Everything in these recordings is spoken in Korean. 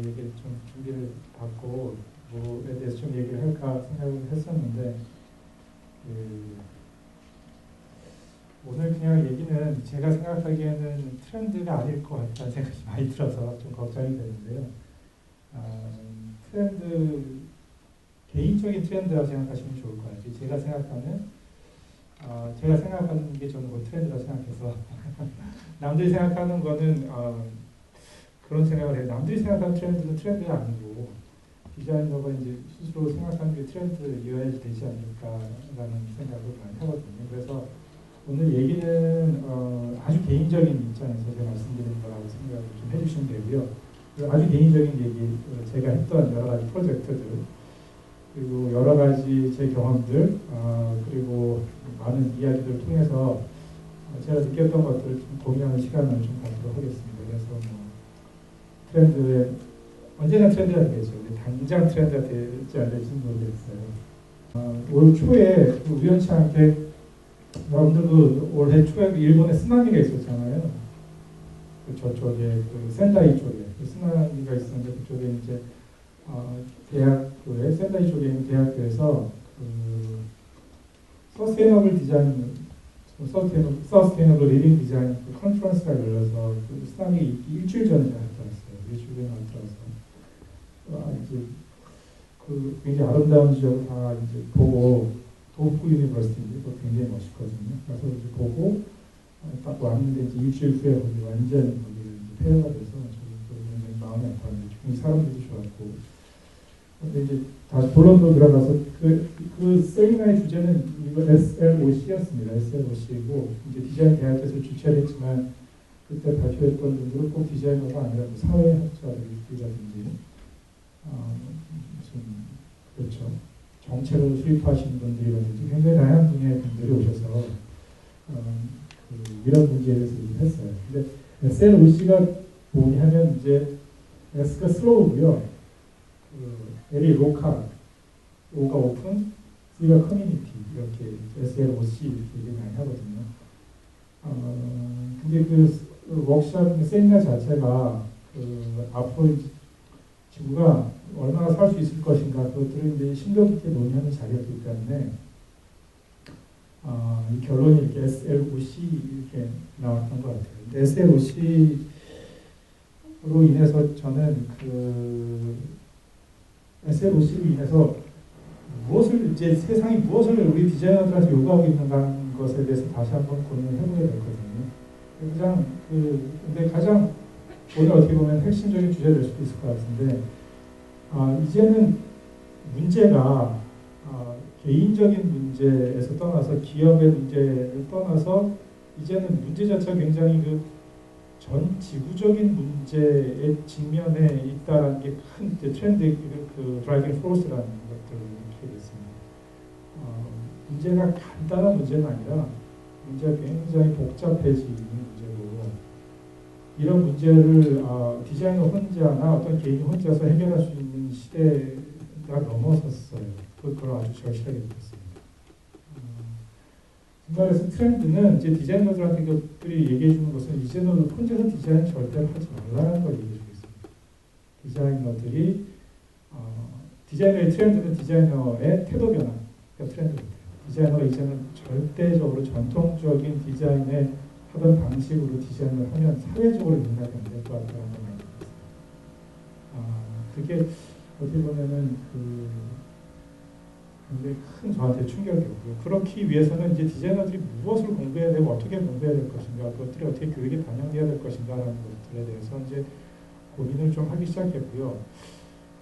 이게 좀 준비를 받고 뭐에 대해서 좀 얘기를 할까 생각을 했었는데 오늘 그냥 얘기는 제가 생각하기에는 트렌드가 아닐 것 같다는 생각이 많이 들어서 좀 걱정이 되는데요. 트렌드, 개인적인 트렌드라고 생각하시면 좋을 것 같아요. 제가 생각하는 게 저는 뭐 트렌드라고 생각해서 남들이 생각하는 거는 그런 생각을 해요. 남들이 생각하는 트렌드는 트렌드가 아니고 디자이너가 이제 스스로 생각하는 게 트렌드여야 되지 않을까라는 생각을 많이 하거든요. 그래서 오늘 얘기는 아주 개인적인 입장에서 제가 말씀드리는 거라고 생각을 좀 해주시면 되고요. 아주 개인적인 얘기, 제가 했던 여러 가지 프로젝트들, 그리고 여러 가지 제 경험들, 그리고 많은 이야기들을 통해서 제가 느꼈던 것들을 좀 공유하는 시간을 좀 갖도록 하겠습니다. 그래서 트렌드에 언제나 트렌드가 되겠죠. 당장 트렌드가 될지 안 될지는 모르겠어요. 올 초에 우연치 않게 여러분들 올해 초에 일본에 쓰나미가 있었잖아요. 저쪽에 센다이 쪽에 쓰나미가 있었는데 그쪽에 이제 대학교에 센다이 쪽에 있는 대학교에서 서스테이너블 디자인, 서스테이너블 리빙 디자인 컨퍼런스가 열려서 쓰나미 일주일 전에 갔다 왔어요. 일주일 전에 갔다 와서 이제 굉장히 아름다운 지역을 다 이제 보고 도쿠 유니버시티인데 또 굉장히 멋있거든요. 그래서 이제 보고 딱 왔는데 이제 일주일 후에 거기 완전 거기 폐허가 돼서 저도 굉장히 마음이 아팠는데 굉장히 사람들도 좋았고. 근데 이제 다시 본론으로 들어가서 그 세미나의 주제는 이거 SLOC였습니다. SLOC이고 이제 디자인 대학에서 주최를 했지만 그때 발표했던 분들은 꼭 디자이너가 아니라 사회학자들이라든지 무슨 그렇죠. 정책을 수립하시는 분들이라든지 굉장히 다양한 분야의 분들이 오셔서 이런 문제에 대해서 얘기를 했어요. 근데 SLOC가 뭐냐 하면 이제 S가 슬로우고요. L이 로컬, O가 오픈, C가 커뮤니티 이렇게 SLOC 이렇게 얘기 많이 하거든요. 근데 그 워크숍 세미나 자체가 앞으로 지구가 얼마나 살 수 있을 것인가 그것들을 이제 심도 깊게 논의하는 자리였기 때문에 이 결론이 이렇게 SLOC 이렇게 나왔던 것 같아요. 근데 SLOC로 인해서 저는 SLOC로 인해서 이제 세상이 무엇을 우리 디자이너들한테 요구하고 있는가 것에 대해서 다시 한번 고민을 해보게 됐거든요. 근데 가장 오늘 어떻게 보면 핵심적인 주제가 될 수도 있을 것 같은데, 이제는 문제가 개인적인 문제에서 떠나서 기업의 문제를 떠나서 이제는 문제 자체가 굉장히 전 지구적인 문제의 직면에 있다는 게 큰 트렌드, 드라이빙 포스라는 것들을 느끼게 됐습니다. 문제가 간단한 문제는 아니라 문제가 굉장히 복잡해지는 문제고, 이런 문제를 디자이너 혼자나 어떤 개인이 혼자서 해결할 수 있는 시대가 넘어섰어요. 그걸 아주 절실하게 느꼈습니다. 그래서 트렌드는 이제 디자이너들한테 그들이 얘기해 주는 것은 이제는 혼자서 디자인 절대로 하지 말라는 걸 얘기해 주고 있습니다. 디자이너들이 디자이너의 트렌드는 디자이너의 태도 변화가 트렌드 같아요. 디자이너가 이제는 절대적으로 전통적인 디자인에 하던 방식으로 디자인을 하면 사회적으로 능력이 안 될 것 같다는 걸 많이 느꼈어요. 그게 어떻게 보면은 굉장히 큰 저한테 충격이었고요. 그렇기 위해서는 이제 디자이너들이 무엇을 공부해야 되고 어떻게 공부해야 될 것인가, 그것들이 어떻게 교육에 반영돼야 될 것인가라는 것들에 대해서 이제 고민을 좀 하기 시작했고요.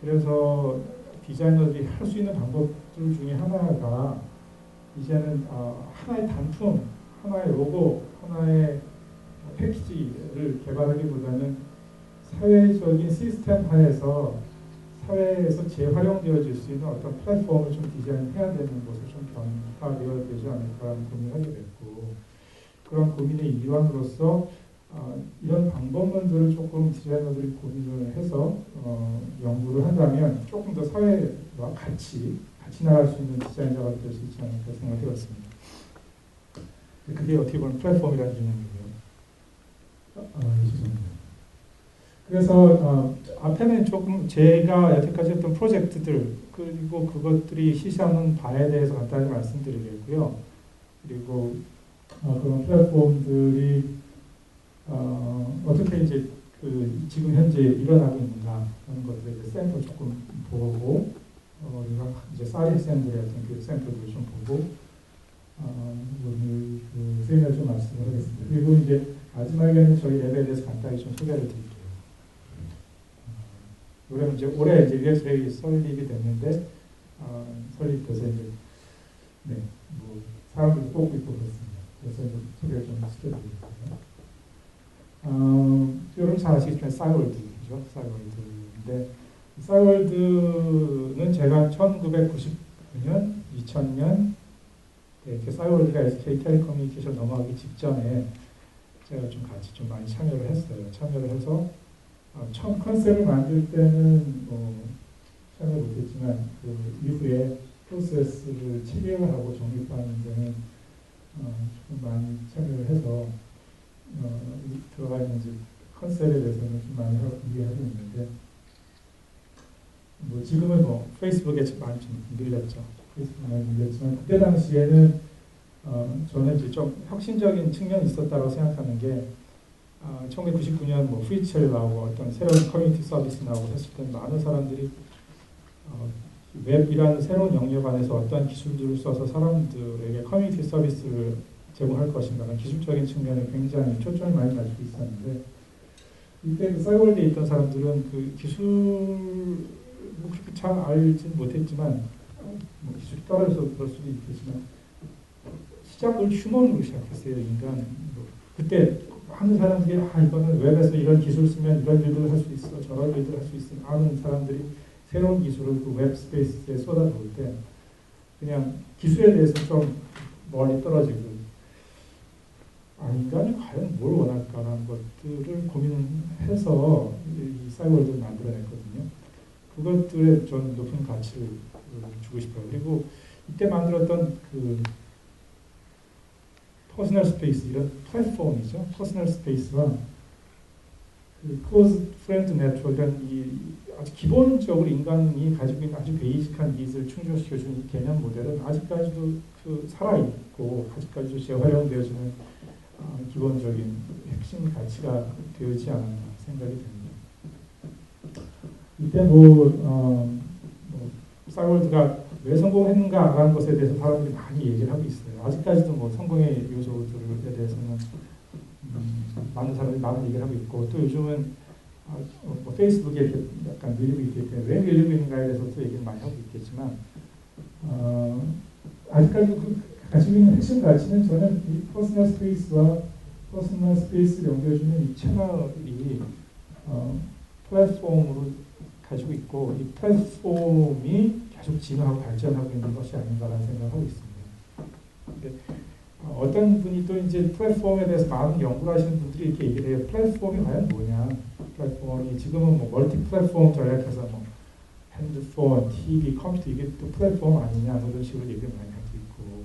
그래서 디자이너들이 할 수 있는 방법들 중에 하나가 이제는 하나의 단품, 하나의 로고, 하나의 패키지를 개발하기보다는 사회적인 시스템 하에서 사회에서 재활용되어질 수 있는 어떤 플랫폼을 좀 디자인해야 되는 것을 좀 변화되어야 되지 않을까라는 고민을 하게 됐고, 그런 고민의 일환으로서 이런 방법론들을 조금 디자이너들이 고민을 해서 연구를 한다면 조금 더 사회와 같이 나갈 수 있는 디자이너가 될 수 있지 않을까 생각해봤습니다. 그게 어떻게 보면 플랫폼이라는 개념이고요. 죄송합니다. 그래서 앞에는 조금 제가 여태까지 했던 프로젝트들 그리고 그것들이 시시하는 바에 대해서 간단히 말씀드리겠고요. 그리고 그런 플랫폼들이 어떻게 이제 지금 현재 일어나고 있는가 하는 것들에 대해 샘플 조금 보고 우리가 이제 사리 학생들의 어떤 교육 샘플들을 좀 보고 오늘 그 세미나를 좀 말씀을 하겠습니다. 그리고 이제 마지막에는 저희 랩에 대해서 간단히 좀 소개를 드릴게요. 올해 이제 UX랩이 설립이 됐는데 설립돼서 이제 뭐 사람들도 뽑고 있고 그렇습니다. 그래서 이제 소개를 좀 시켜드리겠습니다. 여러분 잘 아시겠지만 싸이월드죠. 싸이월드인데 싸이월드는 제가 1999년, 2000년 이렇게 싸이월드가 SK텔레커뮤니케이션 넘어가기 직전에 제가 좀 같이 좀 많이 참여를 했어요. 참여를 해서 처음 컨셉을 만들 때는 참여 못했지만 그 이후에 프로세스를 체계를 하고 정립하는 데는 조금 많이 참여를 해서 들어가 있는 컨셉에 대해서는 좀 많이 이해하고 있는데 지금은 페이스북에 많이 좀 밀렸죠. 페이스북에 많이 밀렸지만 그때 당시에는 저는 이제 좀 혁신적인 측면이 있었다고 생각하는 게 1999년 프리첼 나오고 어떤 새로운 커뮤니티 서비스 나오고 했을 때 많은 사람들이 웹이라는 새로운 영역 안에서 어떤 기술들을 써서 사람들에게 커뮤니티 서비스를 제공할 것인가 하는 기술적인 측면에 굉장히 초점을 많이 가지고 있었는데 이때 그 싸이월드에 있던 사람들은 그 기술 그렇게 잘 알지는 못했지만 기술이 떨어져서 그럴 수도 있겠지만 시작을 휴먼으로 시작했어요. 인간 그때 하는 사람들이 이거는 웹에서 이런 기술 쓰면 이런 일들을 할 수 있어 저런 일들을 할 수 있어 하는 사람들이 새로운 기술을 그 웹 스페이스에 쏟아부을 때 그냥 기술에 대해서 좀 멀리 떨어지고 인간이 과연 뭘 원할까라는 것들을 고민해서 이 싸이월드를 만들어냈거든요. 그것들에 좀 높은 가치를 주고 싶어요. 그리고 이때 만들었던 그 퍼스널 스페이스 이런 플랫폼이죠. 퍼스널 스페이스와 그 클로즈 프렌드 네트워크 이런 아주 기본적으로 인간이 가지고 있는 아주 베이직한 니즈를 충족시켜주는 이 개념 모델은 아직까지도 살아있고 아직까지도 재활용되어지는 기본적인 핵심 가치가 되지 않았나 생각이 됩니다. 이때 싸이월드가 왜 성공했는가라는 것에 대해서 사람들이 많이 얘기를 하고 있어요. 아직까지도 성공의 요소들에 대해서는 많은 사람들이 많은 얘기를 하고 있고 또 요즘은 페이스북에 이렇게 약간 밀리고 있기 때문에 왜 밀리고 있는가에 대해서 또 얘기를 많이 하고 있겠지만 아직까지 가지고 있는 핵심 가치는 저는 이 퍼스널 스페이스와 퍼스널 스페이스를 연결해주는 이 채널이 플랫폼으로 가지고 있고 이 플랫폼이 계속 진화하고 발전하고 있는 것이 아닌가라는 생각을 하고 있습니다. 어떤 분이 또 이제 플랫폼에 대해서 많은 연구를 하시는 분들이 이렇게 얘기를 해요. 플랫폼이 과연 뭐냐? 플랫폼이 지금은 멀티 플랫폼 전략해서 핸드폰, TV, 컴퓨터 이게 또 플랫폼 아니냐 이런 식으로 얘기를 많이 하고 있고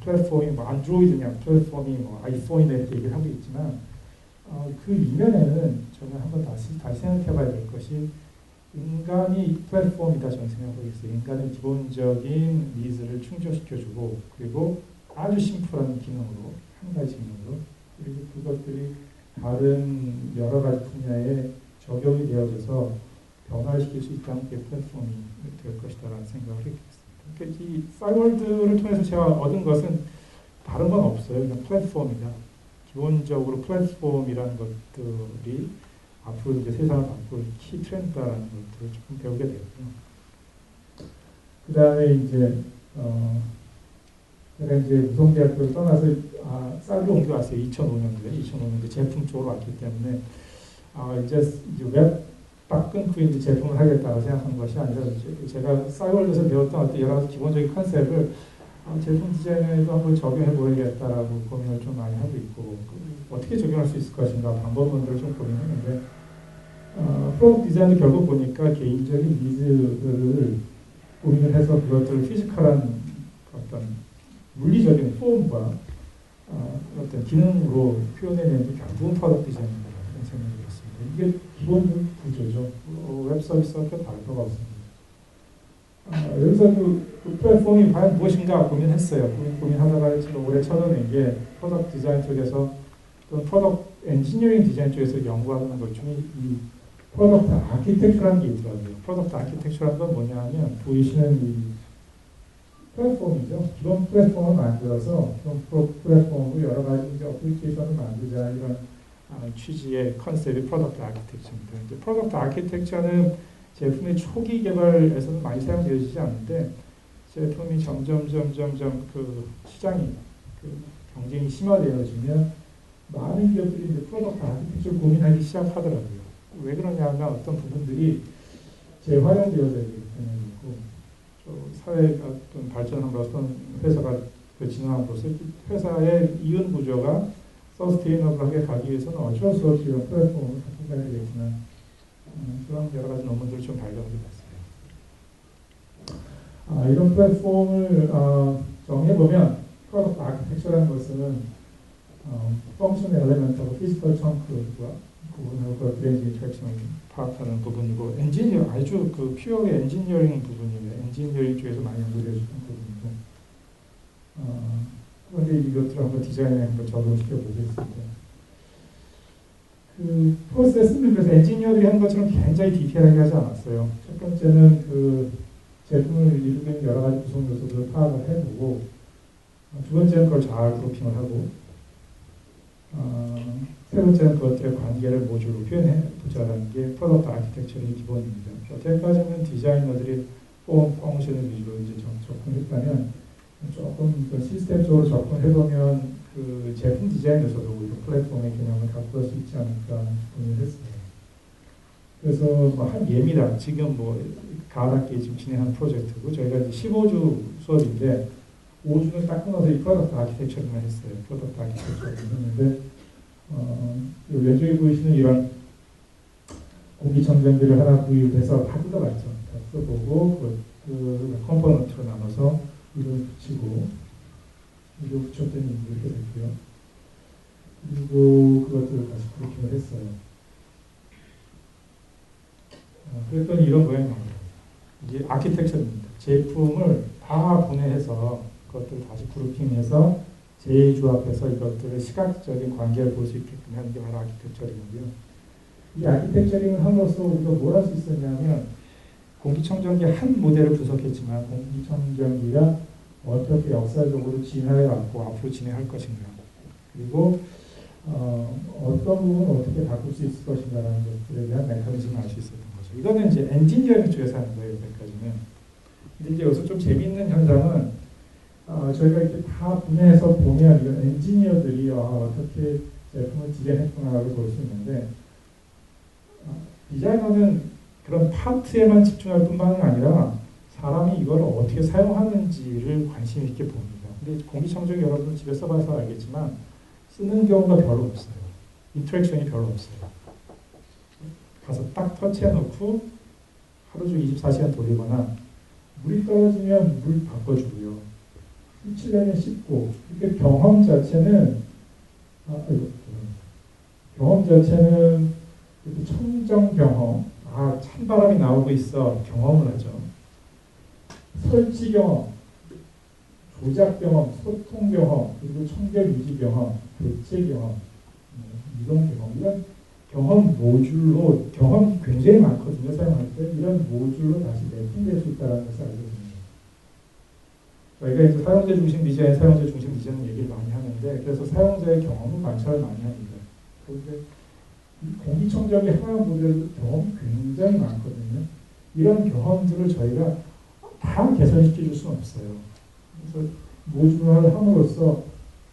플랫폼이 안드로이드냐 플랫폼이 아이폰이냐 이렇게 얘기를 하고 있지만 그 이면에는 저는 한번 다시 생각해봐야 될 것이 인간이 플랫폼이다 저는 생각하고 있어요. 인간의 기본적인 니즈를 충족시켜주고 그리고 아주 심플한 기능으로 한 가지 기능으로 그리고 그것들이 다른 여러 가지 분야에 적용이 되어져서 변화를 시킬 수 있다는 게 플랫폼이 될 것이다라는 생각을 했습니다. 그러니까 이 싸이월드를 통해서 제가 얻은 것은 다른 건 없어요. 그냥 플랫폼이다. 기본적으로 플랫폼이라는 것들이 앞으로 이제 세상을 바꿀 키 트렌드라는 것들을 조금 배우게 되고요. 그 다음에 이제 제가 이제 무성대학교를 떠나서 쌀로 옮겨왔어요. 2005년도에 제품 쪽으로 왔기 때문에 이제 웹 딱 끊고 이제 제품을 하겠다고 생각하는 것이 아니라 제가 싸이월드에서 배웠던 어떤 여러 가지 기본적인 컨셉을 제품 디자인에도 한번 적용해 보야겠다라고 고민을 좀 많이 하고 있고 어떻게 적용할 수 있을 것인가 방법론들을 좀 고민했는데 프로덕트 디자인도 결국 보니까 개인적인 니즈를 고민을 해서 그것들을 피지컬한 어떤 물리적인 폼과 어떤 기능으로 표현해내는 게 결국은 프로덕트 디자인이라는 생각이 들었습니다. 이게 기본 구조죠. 웹 서비스와 별 다를 가 없습니다. 여기서 그 플랫폼이 과연 무엇인가 고민했어요. 고민하다가 지금 올해 찾아낸 게 프로덕트 디자인 쪽에서 또는 프로덕트 엔지니어링 디자인 쪽에서 연구하는 것 중에 이 프로덕트 아키텍처라는 게 있더라고요. 프로덕트 아키텍처라는 건 뭐냐 하면 보이시는 이 플랫폼이죠. 기본 플랫폼을 만들어서 기본 플랫폼으로 여러 가지 이제 어플리케이션을 만들자 이런 취지의 컨셉이 프로덕트 아키텍처입니다. 이제 프로덕트 아키텍처는 제품의 초기 개발에서는 많이 사용되어지지 않는데 제품이 점점 그 시장이 그 경쟁이 심화되어지면 많은 기업들이 이제 프로덕트 아키텍처를 고민하기 시작하더라고요. 왜 그러냐면 어떤 부분들이 재활용되어져야 되기 때문이고 사회가 어떤 발전함으로써 회사가 진화함으로써 회사의 이윤 구조가 서스테이너블하게 가기 위해서는 어쩔 수 없이 이런 플랫폼을 갖고 가야 되겠지만 그런 여러 가지 논문들을 좀 발견하게 됐어요. 이런 플랫폼을 정해보면 프로덕트 아키텍처라는 것은 펑션 엘레먼트하고 피지컬 청크와 구분하고 그것들의 인터랙션을 파악하는 부분이고 엔지니어 아주 그 퓨어의 엔지니어링 부분이에요. 엔지니어링 쪽에서 많이 연구되어지는 부분이고 그런데 이것들을 한번 디자인에 한번 적용시켜 보겠습니다. 그 프로세스는 그래서 엔지니어들이 하는 것처럼 굉장히 디테일하게 하지 않았어요. 첫 번째는 그 제품을 이루는 여러 가지 구성 요소들을 파악을 해보고 두 번째는 그걸 잘 그룹핑을 하고 세 번째는 그것들의 관계를 모듈로 표현해 보자라는 게 프로덕트 아키텍처의 기본입니다. 여태까지는 디자이너들이 폼, 펑션을 위주로 이제 접근했다면 조금 그 시스템적으로 접근해보면 그 제품 디자인에서도 우리 플랫폼의 개념을 갖고 갈 수 있지 않을까 고민을 했어요. 그래서 뭐 한 예입니다. 지금 뭐 가을학기에 지금 진행하는 프로젝트고 저희가 이제 15주 수업인데 5주는 딱 끊어서 이 프로덕트 아키텍처만 했어요. 프로덕트 아키텍처를 했는데 왼쪽에 보이시는 이런 공기청정기를 하나 구입해서 다 뜯어봤죠. 다 뜯어보고 그 컴포넌트로 나눠서 이걸 붙이고 이거 붙였더니 이렇게 됐고요. 그리고 그것들을 다시 그룹핑을 했어요. 그랬더니 이런 모양이 나와요. 이게 아키텍처입니다. 제품을 다 분해해서 그것들을 다시 그룹핑해서 재조합해서 이것들을 시각적인 관계를 볼 수 있게끔 하는 게 바로 아키텍처링이고요. 이 아키텍처링을 함으로써 우리가 뭘 할 수 있었냐면 공기청정기 한 모델을 분석했지만 공기청정기가 어떻게 역사적으로 진화해왔고 앞으로 진행할 것인가 그리고 어떤 부분을 어떻게 바꿀 수 있을 것인가라는 것들에 대한 메커니즘을 알 수 있었던 거죠. 이거는 이제 엔지니어링 쪽에서 하는 거예요. 여기까지는. 근데 이제 여기서 좀 재미있는 현상은 저희가 이렇게 다 분해해서 보면 이런 엔지니어들이 어떻게 제품을 디자인했구나라고 볼 수 있는데 디자이너는 그런 파트에만 집중할 뿐만 아니라 사람이 이걸 어떻게 사용하는지를 관심 있게 봅니다. 근데 공기청정기 여러분 집에 써봐서 알겠지만 쓰는 경우가 별로 없어요. 인터랙션이 별로 없어요. 가서 딱 터치해놓고 하루 중 24시간 돌리거나 물이 떨어지면 물 바꿔주고요. 씻으려면 씻고 이렇게 경험 자체는 청정 경험 찬바람이 나오고 있어 경험을 하죠. 설치 경험, 조작 경험, 소통 경험, 그리고 청결 유지 경험, 교체 경험, 이동 경험 이런 경험 모듈로 경험이 굉장히 많거든요. 사용할 때 이런 모듈로 다시 랩핑될 수 있다는 것을 알고 있습니다. 저희가 이제 사용자 중심 디자인, 사용자 중심 디자인 얘기를 많이 하는데 그래서 사용자의 경험을 관찰을 많이 합니다. 그런데 공기청정기 하나 모델도 경험이 굉장히 많거든요. 이런 경험들을 저희가 다 개선시켜 줄 수는 없어요. 그래서 모듈화를 함으로써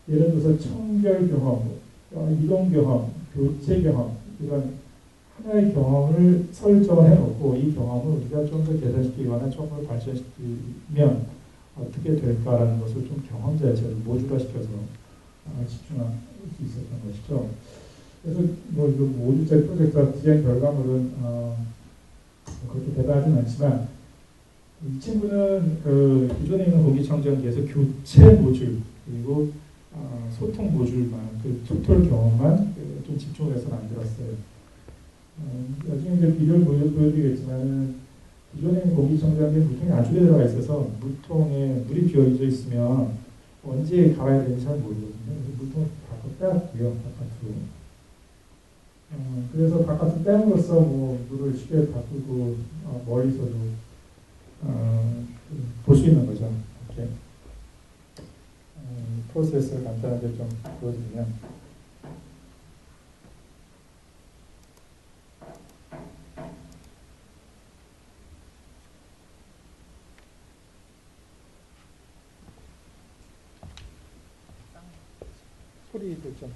예를 들어서 청결 경험, 이동 경험, 교체 경험 이런 하나의 경험을 설정을 해놓고 이 경험을 우리가 좀 더 개선시키거나 조금 더 발전시키면 어떻게 될까라는 것을 좀 경험 자체를 모듈화시켜서 집중할 수 있었던 것이죠. 그래서 뭐 이거 모듈제 프로젝트와 디자인 결과물은 그렇게 대단하지는 않지만 이 친구는 그 기존에 있는 공기청정기에서 교체 모듈 그리고 소통 모듈만 그 토탈 경험만 좀 집중해서 만들었어요. 나중에 이제 비디오를 보여드리겠지만은 기존에 공기청정기에 물통이 안쪽에 들어가 있어서 물통에 물이 비어져 있으면 언제 갈아야 되는지 잘 모르거든요. 그래서 물통을 밖으로 빼왔고요, 바깥으로. 그래서 바깥으로 빼므로써 뭐 물을 쉽게 바꾸고 멀리서도 볼 수 있는 거죠. 이렇게 프로세스를 간단하게 좀 보여드리면 소리도 좀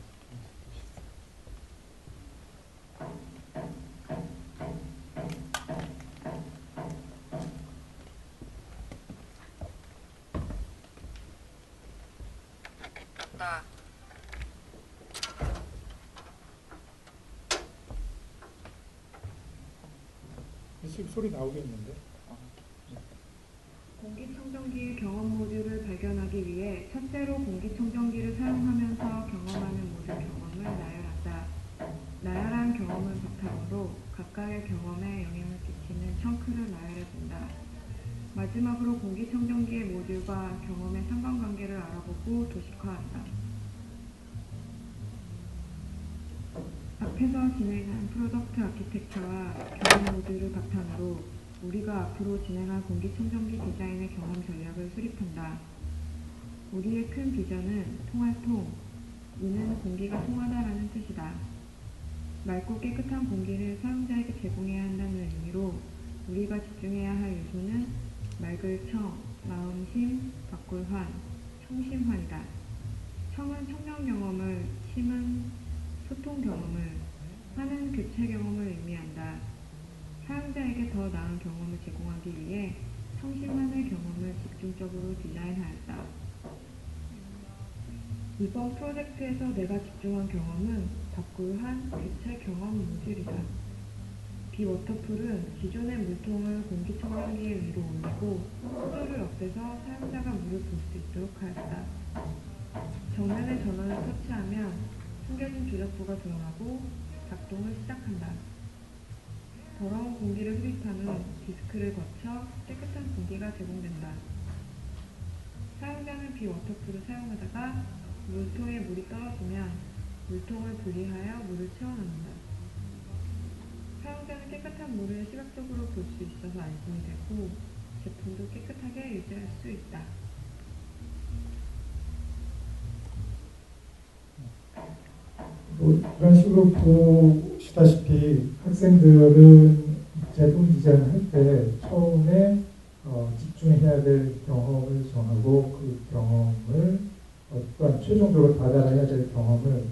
지금 소리 나오겠는데? 공기청정기의 경험 모듈을 발견하기 위해 첫째로 공기청정기를 사용하면서 경험하는 모듈 경험을 나열한다. 나열한 경험을 바탕으로 각각의 경험에 영향을 끼치는 청크를 나열해본다. 마지막으로 공기청정기의 모듈과 경험의 상관관계를 알아보고 도식화한다. 앞에서 진행한 프로덕트 아키텍처와 경험 모듈을 바탕으로 우리가 앞으로 진행할 공기청정기 디자인의 경험 전략을 수립한다. 우리의 큰 비전은 통할통, 이는 공기가 통하다라는 뜻이다. 맑고 깨끗한 공기를 사용자에게 제공해야 한다는 의미로 우리가 집중해야 할 요소는 맑을 청, 마음심, 바꿀환, 청심환이다. 청은 청량 경험을, 심은 소통 경험을, 환은 교체 경험을 의미한다. 사용자에게 더 나은 경험을 제공하기 위해 청심환의 경험을 집중적으로 디자인하였다. 이번 프로젝트에서 내가 집중한 경험은 바꿀환 교체 경험 모듈이다. 비워터풀은 기존의 물통을 공기청정기에 위로 올리고 호조를 옆에서 사용자가 물을 볼 수 있도록 하였다. 정면의 전원을 터치하면 숨겨진 조작부가 드러나고 작동을 시작한다. 더러운 공기를 흡입한 후 디스크를 거쳐 깨끗한 공기가 제공된다. 사용자는 비워터풀을 사용하다가 물통에 물이 떨어지면 물통을 분리하여 물을 채워넣는다. 사용자는 깨끗한 물을 시각적으로 볼 수 있어서 안심이 되고 제품도 깨끗하게 유지할 수 있다. 이런 식으로 보시다시피 학생들은 제품 디자인을 할 때 처음에 집중해야 될 경험을 정하고 그 경험을 또한 최종적으로 다달아야 될 경험을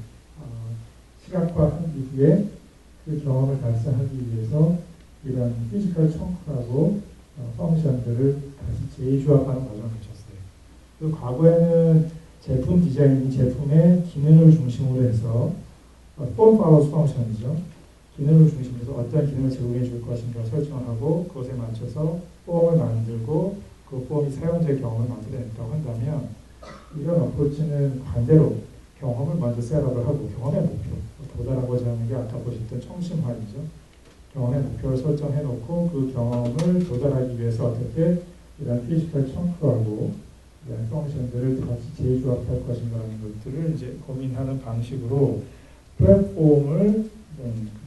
시각화한 이후에 그 경험을 달성하기 위해서 이런 피지컬 청크하고 펑션들을 다시 재조합하는 과정을 거쳤어요. 그 과거에는 제품 디자인이 제품의 기능을 중심으로 해서 폼 파워스 펑션이죠. 기능을 중심으로 해서 어떤 기능을 제공해 줄 것인가 설정하고 그것에 맞춰서 폼을 만들고 그 폼이 사용자의 경험을 만들어냈다고 한다면 이런 어프로치는 반대로 경험을 먼저 셋업을 하고 경험의 목표, 도달하고자 하는 게 아까 보셨던 청심환이죠. 경험의 목표를 설정해 놓고 그 경험을 도달하기 위해서 어떻게 이런 피지컬 청크하고 이런 펑션들을 같이 재조합할 것인가라는 것들을 이제 고민하는 방식으로 플랫폼을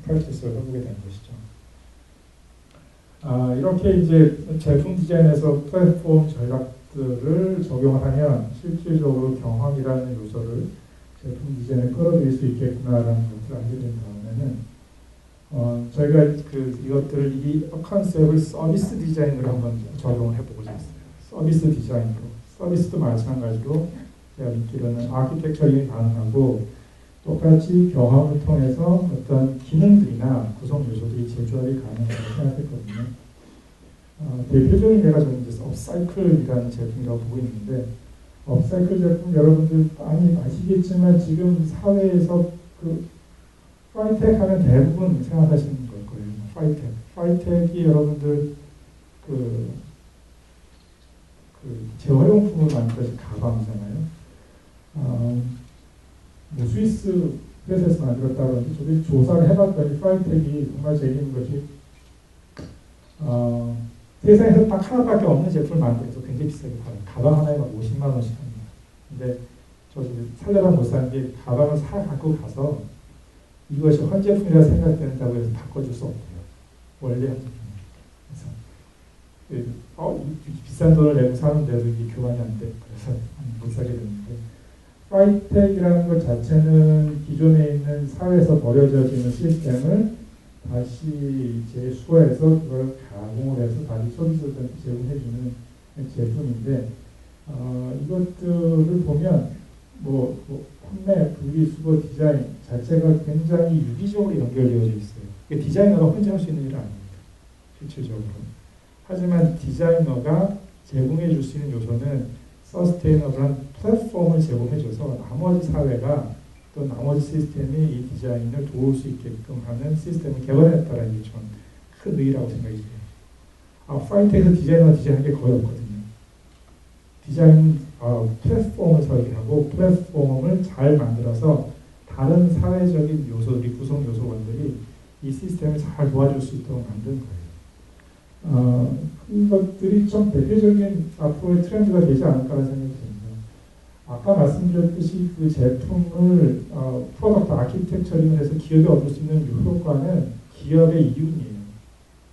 프랙티스를 해보게 된 것이죠. 이렇게 이제 제품 디자인에서 플랫폼 전략들을 적용을 하면 실질적으로 경험이라는 요소를 제품 디자인에 끌어들일 수 있겠구나라는 것을 알게 된 다음에는 저희가 이것들을 이 컨셉을 서비스 디자인으로 한번 적용을 해보고자 했어요. 서비스 디자인으로. 서비스도 마찬가지로 제가 믿기로는 아키텍처링이 가능하고 똑같이 경험을 통해서 어떤 기능들이나 구성 요소들이 제조합이 가능하다고 생각했거든요. 대표적인 예가 저는 이제 업사이클이라는 제품이라고 보고 있는데, 업사이클 제품 여러분들 많이 아시겠지만 지금 사회에서 그 파이텍 하면 대부분 생각하시는 걸 거예요. 파이텍이 여러분들 재활용품을 만든 것이 가방이잖아요. 스위스 프레스에서 만들었다고 하는데 저도 조사를 해봤더니 파이텍이 정말 재미있는 것이 세상에서 딱 하나밖에 없는 제품을 만들어서 굉장히 비싸게 팔아요. 가방 하나에 막 50만 원씩 합니다. 근데 저도 살려다 못 사는 게 가방을 갖고 가서 이것이 헌제품이라 생각된다고 해서 바꿔줄 수 없대요. 원래 헌제품. 그래서 비싼 돈을 내고 사는데도 이게 교환이 안 돼. 그래서 못 사게 되는데 파이텍이라는 것 자체는 기존에 있는 사회에서 버려져지는 시스템을 다시 재수거해서 그걸 가공을 해서 다시 서비스들한테 제공해주는 제품인데 이것들을 보면 판매, 분리수거, 디자인 자체가 굉장히 유기적으로 연결되어져 있어요. 디자이너가 혼자 할 수 있는 일은 아닙니다. 실질적으로. 하지만 디자이너가 제공해 줄 수 있는 요소는 서스테이너블한 플랫폼을 제공해줘서 나머지 사회가 또 나머지 시스템이 이 디자인을 도울 수 있게끔 하는 시스템을 개발했다는 게 좀 큰 의의라고 생각이 돼요. 파이텍에서 디자이너가 디자인한 게 거의 없거든요. 디자인 플랫폼을 설계하고 플랫폼을 잘 만들어서 다른 사회적인 요소들이 구성 요소원들이 이 시스템을 잘 도와줄 수 있도록 만든 거예요. 그것들이 좀 대표적인 앞으로의 트렌드가 되지 않을까라는 생각이 듭니다. 아까 말씀드렸듯이 그 제품을 프로덕트 아키텍처링을 해서 기업이 얻을 수 있는 효과는 기업의 이윤이에요.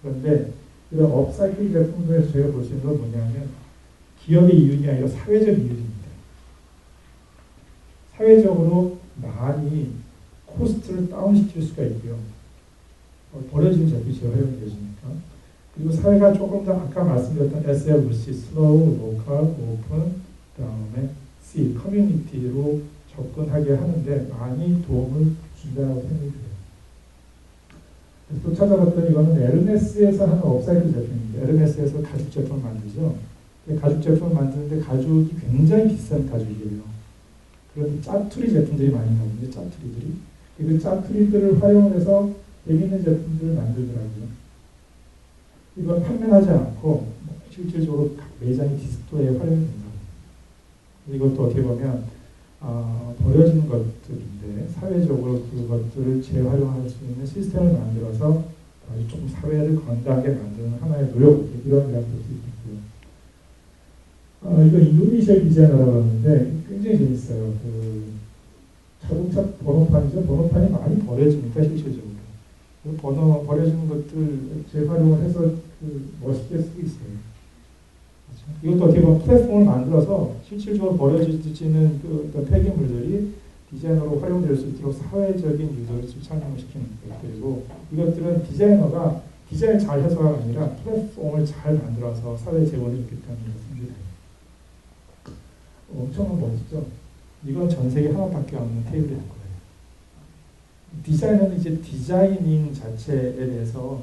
그런데 이런 업사이클 제품들에서 저희가 볼 수 있는 건 뭐냐면 기업의 이윤이 아니라 사회적 이윤입니다. 사회적으로 많이 코스트를 다운시킬 수가 있고요. 버려지는 제품이 재활용되어지니까. 그리고 사회가 조금 더 아까 말씀드렸던 SLC, 슬로우, 로컬, 오픈, 그다음에 C, 커뮤니티로 접근하게 하는데 많이 도움을 준다고 생각이 돼요. 또 찾아봤더니 이거는 에르메스에서 하는 업사이클 제품입니다. 에르메스에서 가죽 제품을 만들죠. 가죽 제품을 만드는데 가죽이 굉장히 비싼 가죽이에요. 그런데 짜투리 제품들이 많이 나오는데 짜투리들이 그 짜투리들을 활용을 해서 재미있는 제품들을 만들더라고요. 이건 판매하지 않고 실질적으로 각 매장의 디스플레이에 활용이 된다. 이것도 어떻게 보면 버려지는 것들인데 사회적으로 그것들을 재활용할 수 있는 시스템을 만들어서 아주 조금 사회를 건강하게 만드는 하나의 노력, 이런 이야기도 있고요. 이거 인도네시아 디자이너라고 하는데 굉장히 재밌어요. 자동차 번호판이죠. 번호판이 많이 버려집니다. 실질적으로. 버려지는 것들 재활용을 해서 멋있게 쓰고 있어요. 이것도 어떻게 보면 플랫폼을 만들어서 실질적으로 버려지는 그 폐기물들이 디자이너로 활용될 수 있도록 사회적인 유도를 창작을 시키는 것들이고 이것들은 디자이너가 디자인을 잘 해서가 아니라 플랫폼을 잘 만들어서 사회에 재원을 있기 때문에 그렇습니다. 엄청 멋있죠? 이건 전 세계 하나밖에 없는 테이블일 거예요. 디자이너는 이제 디자이닝 자체에 대해서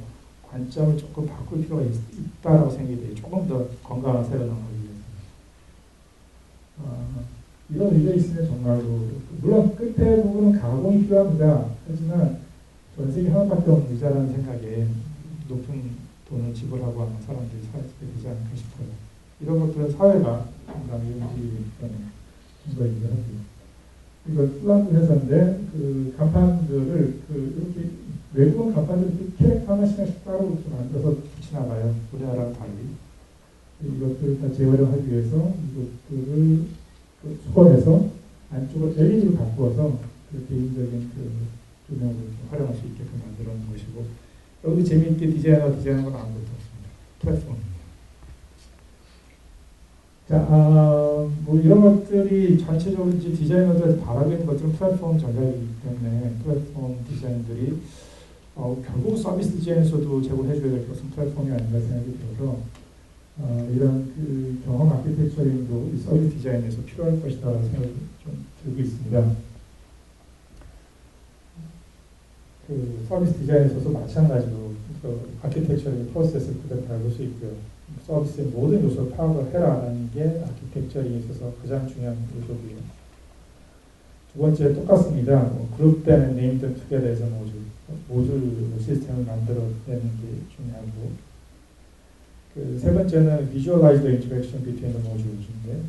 관점을 조금 바꿀 필요가 있다라고 생각이 돼요. 조금 더 건강한 사회를 나가기 위해서. 이런 의견이 있으면 정말로 물론 끝에 부분은 가공이 필요합니다. 하지만 전 세계 하나밖에 없는 의자라는 생각에 높은 돈을 지불하고 하는 사람들이 살게 되지 않을까 싶어요. 이런 것들은 사회가 상당히 이거이기도 하고요. 이거 플란드 회사인데 그 간판들을 이렇게 외국은 간판들을 캐릭터 하나씩 따로 이렇게 만들어서 붙이나봐요. 우리나라랑 달리. 이것들을 다 재활용하기 위해서 이것들을 수거해서 안쪽을 LED로 바꾸어서 그 개인적인 조명을 활용할 수 있게끔 만들어 놓은 것이고 여기 재미있게 디자인하는 건 아무것도 없습니다. 플랫폼입니다. 자, 뭐 이런 것들이 전체적으로 이제 디자이너들한테 바라고 있는 것들은 플랫폼 전략이기 때문에 플랫폼 디자인들이 결국 서비스 디자인에서도 제공해줘야 될 것은 플랫폼이 아닌가 생각이 들어서 이런 그 경험 아키텍처링도 이 서비스 디자인에서 필요할 것이다 라는 생각이 좀 들고 있습니다. 그 서비스 디자인에서도 마찬가지로 그 아키텍처링 프로세스를 그대로 밟을 수 있고요. 서비스의 모든 요소를 파악을 해라라는 게 아키텍처링에 있어서 가장 중요한 요소고요. 두 번째 똑같습니다. 그룹된 네임드 투게더에서 모듈 시스템을 만들어내는 게 중요하고 그 세 번째는 Visualize the interaction between the modules인데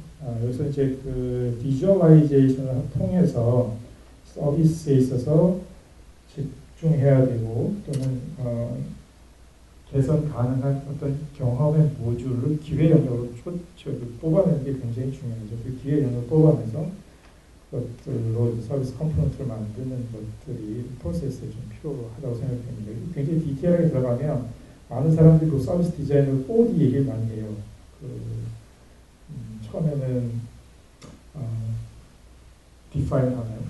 여기서 이제 그 비주얼라이제이션을 통해서 서비스에 있어서 집중해야 되고 또는 개선 가능한 어떤 경험의 모듈을 기회 영역으로 뽑아내는 게 굉장히 중요하죠. 그 기회 영역을 뽑아내서 그것들로 서비스 컴포넌트를 만드는 것들이 프로세스에 좀 필요하다고 생각됩니다. 굉장히 디테일하게 들어가면 많은 사람들이 그 서비스 디자인을 4D 얘기를 많이 해요. 처음에는 define 하나요?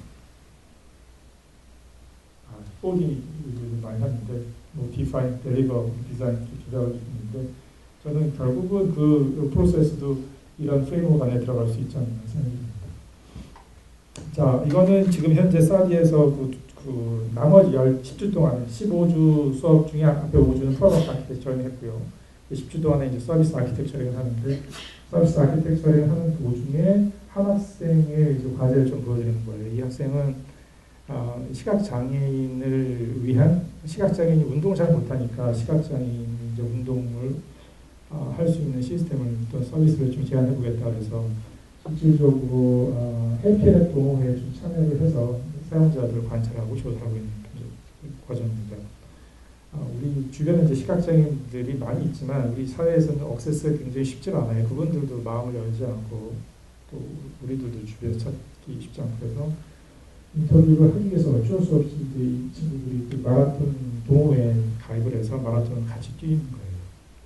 4D 얘기를 많이 하는데 뭐 define, deliver, design 조작을 있는데 저는 결국은 그 프로세스도 이런 프레임워크 안에 들어갈 수 있지 않나 생각합니다. 자, 이거는 지금 현재 사디에서 나머지 10주 동안 15주 수업 중에 앞에 5주는 프로덕트 아키텍처링 했고요. 10주 동안에 이제 서비스 아키텍처링을 하는데 서비스 아키텍처링을 하는 도중에 한 학생의 이제 과제를 좀 보여드리는 거예요. 이 학생은 시각장애인을 위한 시각장애인이 운동을 잘 못하니까 시각장애인이 이제 운동을 할 수 있는 시스템을 또 서비스를 좀 제안해 보겠다 그래서 실질적으로 헬스케어 동호회에 좀 참여를 해서 사용자들을 관찰하고 조사하고 있는 과정입니다. 우리 주변에 이제 시각장애인들이 많이 있지만 우리 사회에서는 억세스가 굉장히 쉽지 않아요. 그분들도 마음을 열지 않고 또 우리들도 주변에 찾기 쉽지 않고 그래서 인터뷰를 하기 위해서 어쩔 수 없이 이 친구들이 그 마라톤 동호회에 가입을 해서 마라톤을 같이 뛰는 거예요.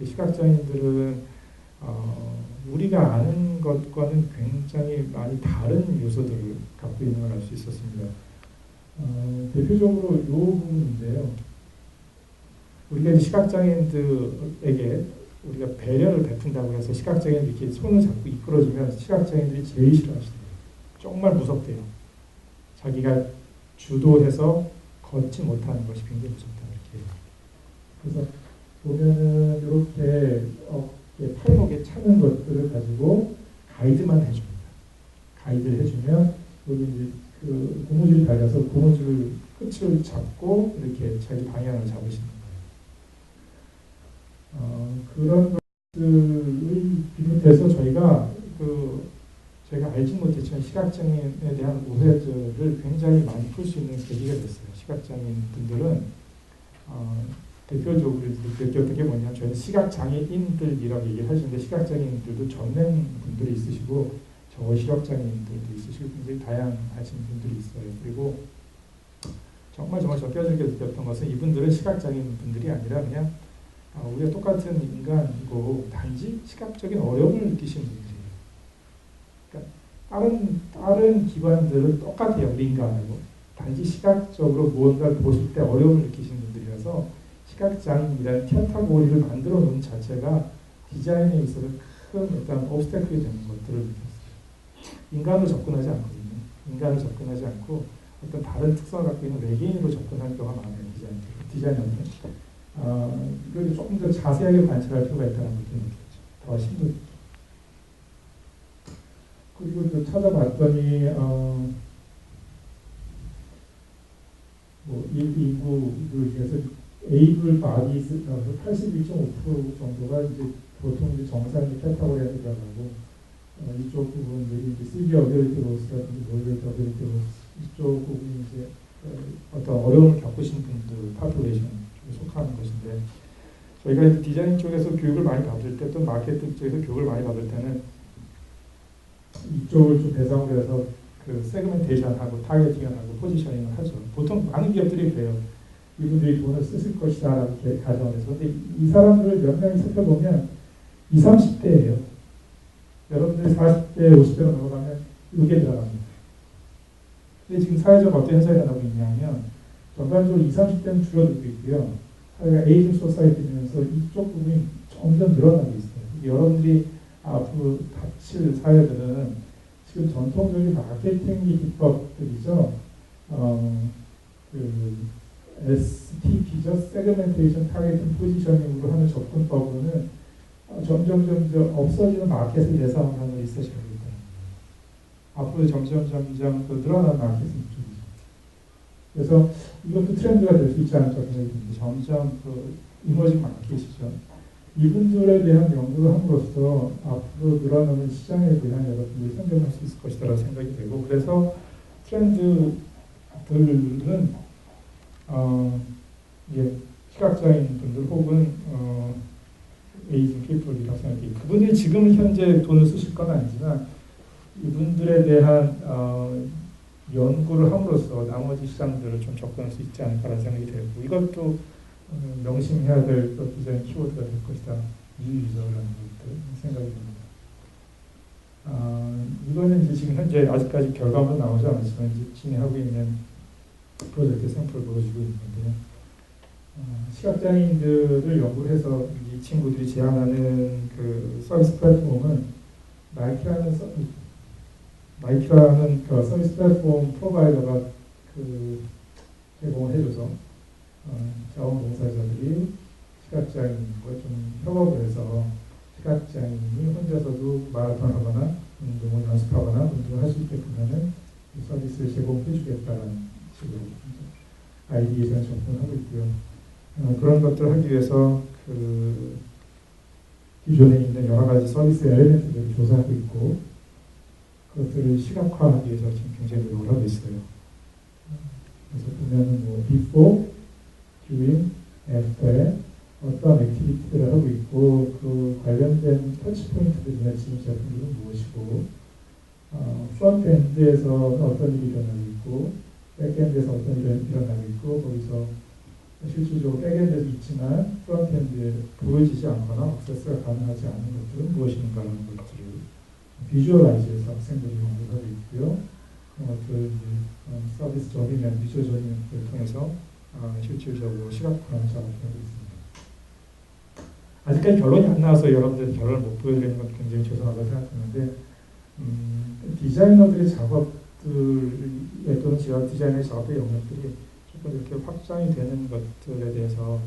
시각장애인들은 우리가 아는 것과는 굉장히 많이 다른 요소들을 갖고 있는 걸 알 수 있었습니다. 대표적으로 이 부분인데요. 우리가 이제 시각장애인들에게 우리가 배려를 베푼다고 해서 시각장애인들이 이렇게 손을 잡고 이끌어주면 시각장애인들이 제일 싫어하시대요. 정말 무섭대요. 자기가 주도해서 걷지 못하는 것이 굉장히 무섭다 이렇게. 그래서 보면은 이렇게 팔목에 차는 것들을 가지고 가이드만 해줍니다. 가이드를 해주면 여기 이제 그 고무줄이 달려서 고무줄 끝을 잡고 이렇게 자기 방향을 잡으시는 거예요. 그런 것들을 비롯해서 저희가 제가 알지 못했지만 시각장애인에 대한 오해들을 굉장히 많이 풀 수 있는 계기가 됐어요. 시각장애인 분들은 대표적으로 느꼈던 게 뭐냐, 저희는 시각장애인들이라고 얘기를 하시는데 시각장애인들도 전능 분들이 있으시고 저시력장애인들도 있으시고 굉장히 다양하신 분들이 있어요. 그리고 정말 저 뼈저리게 느꼈던 것은 이분들은 시각장애인 분들이 아니라 그냥 우리가 똑같은 인간이고 단지 시각적인 어려움을 느끼시는 분들이에요. 그러니까 다른 기관들은 똑같아요. 우리 인간하고. 단지 시각적으로 무언가를 보실 때 어려움을 느끼시는 분들이라서 시각장애인이라는 카테고리를 만들어 놓은 자체가 디자인에 있어서 큰 어떤 obstacle이 되는 것들을 느꼈어요. 인간으로 접근하지 않거든요. 인간으로 접근하지 않고 어떤 다른 특성을 갖고 있는 외계인으로 접근하는 경우가 많아요. 디자이너는. 이걸 조금 더 자세하게 관찰할 필요가 있다는 것도 느꼈죠. 더 힘들죠. 그리고 또 찾아봤더니 인구를 위해서 에이블 바디스 81.5% 정도가 이제 보통 이제 정상의 카테고리에 들어가고 이쪽 부분들이 이제 시비어 어빌리티 로스라든지 모더레이트 어빌리티 로스 이쪽 부분이 이제 어떤 어려움을 겪으신 분들 파퓰레이션에 속하는 것인데 저희가 디자인 쪽에서 교육을 많이 받을 때 또 마케팅 쪽에서 교육을 많이 받을 때는 이쪽을 좀 대상으로 해서 그 세그멘테이션하고 타겟팅을 하고 포지셔닝을 하죠. 보통 많은 기업들이 그래요. 이분들이 돈을 쓰실 것이다 라고 가정을 해서. 근데 이 사람들을 몇 명이 살펴보면 20, 30대예요. 여러분들이 40대, 50대로 넘어가면 이게 들어갑니다. 근데 지금 사회적으로 어떤 현상이 나타나고 있냐면 전반적으로 20, 30대는 줄어들고 있고요. 사회가 에이징 소사이티 되면서 이쪽 부분이 점점 늘어나고 있어요. 여러분들이 앞으로 닥칠 사회들은 지금 전통적인 마케팅 기법들이죠. STP죠. 세그멘테이션 타겟팅 포지셔닝으로 하는 접근법으로는 점점 없어지는 마켓을 예상하는 리서치가 있다. 앞으로 점점 늘어나는 마켓은 이쪽이죠. 그래서 이것도 트렌드가 될 수 있지 않을까 생각이 듭니다. 점점 이머징 마켓이죠. 이분들에 대한 연구를 함으로써 앞으로 늘어나는 시장에 대한 여러분들이 선점할 수 있을 것이라고 생각이 되고 그래서 트렌드 이게 시각장애인 분들 혹은 에이징 피플이라고 생각해요. 그분들이 지금 현재 돈을 쓰실 건 아니지만 이분들에 대한 연구를 함으로써 나머지 시장들을 좀 접근할 수 있지 않을까라는 생각이 들고 이것도 명심해야 될 디자인 키워드가 될 것이다. 유유저라는 것들 생각이 듭니다. 이거는 이제 지금 현재 아직까지 결과만 나오지 않았지만 이제 진행하고 있는 프로젝트 샘플을 보여주고 있는데요. 시각장애인들을 연구를 해서 이 친구들이 제안하는 그 서비스 플랫폼은 나이키라는 그 서비스 플랫폼 프로바이더가 그 제공을 해줘서 자원봉사자들이 시각장애인과 좀 협업을 해서 시각장애인이 혼자서도 마라톤 하거나 운동을 연습하거나 운동을 할 수 있게끔 하는 서비스를 제공해 주겠다는 식으로 아이디에 대한 접근을 하고 있고요. 그런 것들을 하기 위해서 그 기존에 있는 여러 가지 서비스 엘리멘트들을 조사하고 있고 그것들을 시각화하기 위해서 지금 굉장히 노력을 하고 있어요. 그래서 보면은 뭐 before, during, after에 어떤 액티비티들을 하고 있고 그 관련된 터치 포인트들이나 지금 제품들은 무엇이고 프론트엔드에서 어떤 일이 일어나고 있고 백엔드에서 어떤 일이 일어나고 있고 거기서 실질적으로 백엔드에도 있지만 프론트엔드에 보여지지 않거나 액세스가 가능하지 않은 것들은 무엇인가라는 것들을 비주얼라이즈해서 학생들이 연구를 하고 있고요. 그런 것들을 서비스 적이나 비주얼 적인을 통해서 실질적으로 시각화하는 작업을 하고 있습니다. 아직까지 결론이 안 나와서 여러분들 결론을 못 보여드리는 건 굉장히 죄송하다고 생각하는데 디자이너들의 작업들 또는 디자이너의 작업의 영역들이 조금 이렇게 확장이 되는 것들에 대해서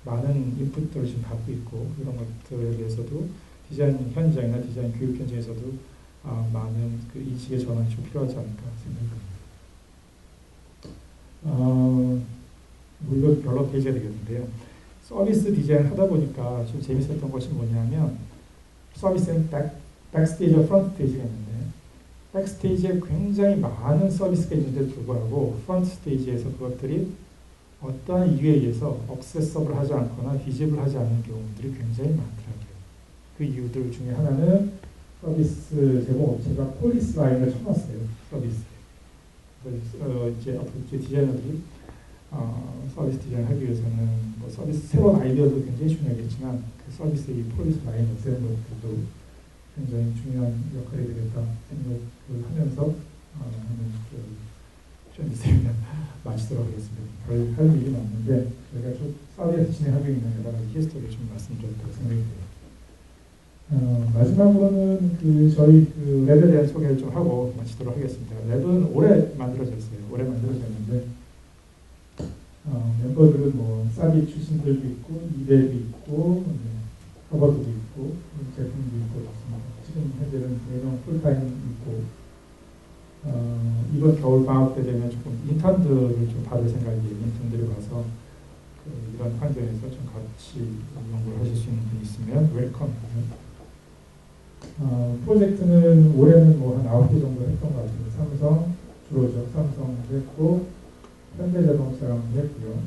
많은 인풋들을 지금 받고 있고 이런 것들에 대해서도 디자인 현장이나 디자인 교육 현장에서도 많은 그 인식의 전환이 좀 필요하지 않을까 생각합니다. 이거 결론 페이지가 되겠는데요. 서비스 디자인 하다 보니까 좀 재밌었던 것이 뭐냐면 서비스는 백스테이지와 프론트스테이지가 있는데 백스테이지에 굉장히 많은 서비스가 있는데도 불구하고 프론트 스테이지에서 그것들이 어떠한 이유에 의해서 억세서블 하지 않거나 비지블 하지 않는 경우들이 굉장히 많더라고요. 그 이유들 중에 하나는 서비스 제공업체가 폴리스 라인을 쳐놨어요. 서비스에. 이제 앞으로 디자이너들이 서비스 디자인 하기 위해서는 뭐 서비스 새로운 아이디어도 굉장히 중요하겠지만 그 서비스의 폴리스 라인 없애는 것들도 굉장히 중요한 역할이 되겠다 생각을 하면서 하는 좀 세미나 마치도록 하겠습니다. 별 할 일이 많은데 저희가 좀 사우디에서 진행하고 있는 여러 가지 히스토리를 좀 말씀드렸다고 생각이 돼요. 마지막으로는 저희 랩에 대한 소개를 좀 하고 마치도록 하겠습니다. 랩은 올해 만들어졌어요. 올해 만들어졌는데 멤버들은 뭐 사비 출신들도 있고 이랩이 있고 커버도 있고 제품도 있고 있습니다. 지금 현재는 4명 풀타임 있고 이번 겨울 방학 때 되면 조금 인턴들을 좀 받을 생각이에요. 인턴들이 와서 이런 환경에서 좀 같이 연구를 하실 수 있는 분이 있으면 웰컴이고요. 프로젝트는 올해는 뭐 한 9개 정도 했던 것 같아요. 삼성, 주로죠. 삼성 했고 현대자동차랑 했고요.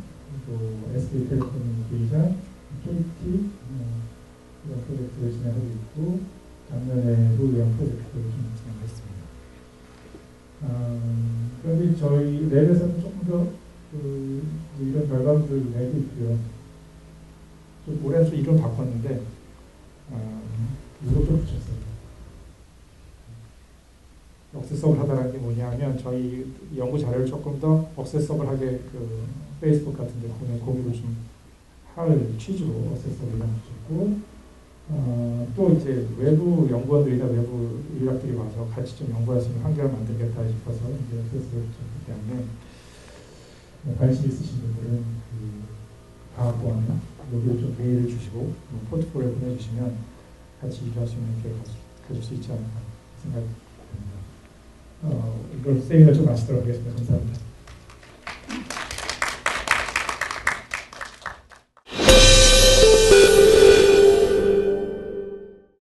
또 SK텔레코뮤니케이션, KT 이런 프로젝트를 진행하고 있고 작년에도 이런 프로젝트를 좀 진행했습니다. 그런데 저희 랩에서는 조금 더 이런 결과물을 내고 있고요. 좀 올해 좀 이름 바꿨는데 이거 좀 붙였어요. 억세서블 하다라는 게 뭐냐면 저희 연구 자료를 조금 더 억세서블하게 페이스북 같은 데 공유를 좀 할 취지로 억세서블을 붙였고 또 이제 외부 연구원들이나 외부 인력들이 와서 같이 좀 연구할 수 있는 환경을 만들겠다 싶어서 이제 억세서블을 붙였기 때문에 관심 있으신 분들은 다음번에 여기를 좀 메일을 주시고 포트폴리오 보내주시면 같이 일할 수 있는 기회를 가질 수 있지 않을까 생각합니다. 이걸 세미나 좀 마치도록 하겠습니다. 감사합니다.